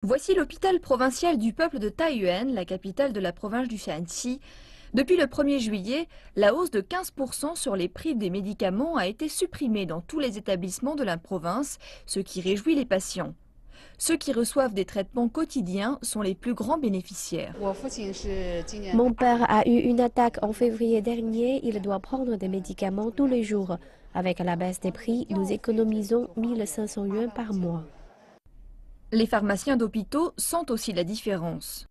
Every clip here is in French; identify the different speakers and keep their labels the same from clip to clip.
Speaker 1: Voici l'hôpital provincial du peuple de Taiyuan, la capitale de la province du Shanxi. Depuis le 1er juillet, la hausse de 15% sur les prix des médicaments a été supprimée dans tous les établissements de la province, ce qui réjouit les patients. Ceux qui reçoivent des traitements quotidiens sont les plus grands bénéficiaires.
Speaker 2: Mon père a eu une attaque en février dernier. Il doit prendre des médicaments tous les jours. Avec la baisse des prix, nous économisons 1500 yuans par mois.
Speaker 1: Les pharmaciens d'hôpitaux sentent aussi la différence.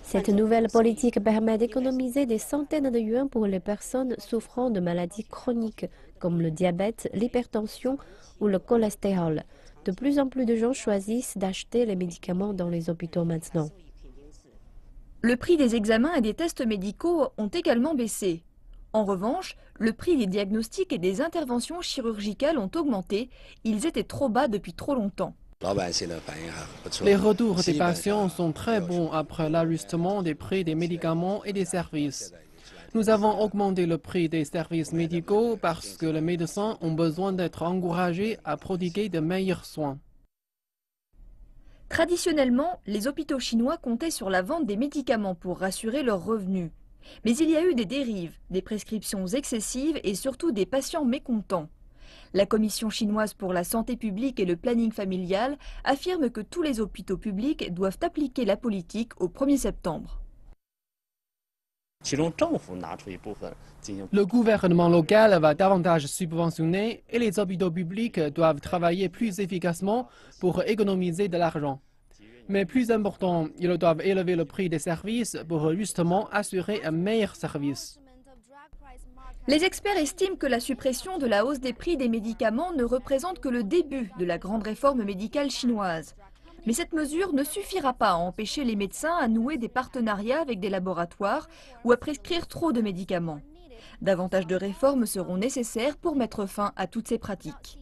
Speaker 2: Cette nouvelle politique permet d'économiser des centaines de yuans pour les personnes souffrant de maladies chroniques comme le diabète, l'hypertension ou le cholestérol. De plus en plus de gens choisissent d'acheter les médicaments dans les hôpitaux maintenant.
Speaker 1: Le prix des examens et des tests médicaux ont également baissé. En revanche, le prix des diagnostics et des interventions chirurgicales ont augmenté. Ils étaient trop bas depuis trop longtemps.
Speaker 3: Les retours des patients sont très bons après l'ajustement des prix des médicaments et des services. Nous avons augmenté le prix des services médicaux parce que les médecins ont besoin d'être encouragés à prodiguer de meilleurs soins.
Speaker 1: Traditionnellement, les hôpitaux chinois comptaient sur la vente des médicaments pour rassurer leurs revenus. Mais il y a eu des dérives, des prescriptions excessives et surtout des patients mécontents. La Commission chinoise pour la santé publique et le planning familial affirme que tous les hôpitaux publics doivent appliquer la politique au 1er septembre.
Speaker 3: Le gouvernement local va davantage subventionner et les hôpitaux publics doivent travailler plus efficacement pour économiser de l'argent. Mais plus important, ils doivent élever le prix des services pour justement assurer un meilleur service.
Speaker 1: Les experts estiment que la suppression de la hausse des prix des médicaments ne représente que le début de la grande réforme médicale chinoise. Mais cette mesure ne suffira pas à empêcher les médecins à nouer des partenariats avec des laboratoires ou à prescrire trop de médicaments. Davantage de réformes seront nécessaires pour mettre fin à toutes ces pratiques.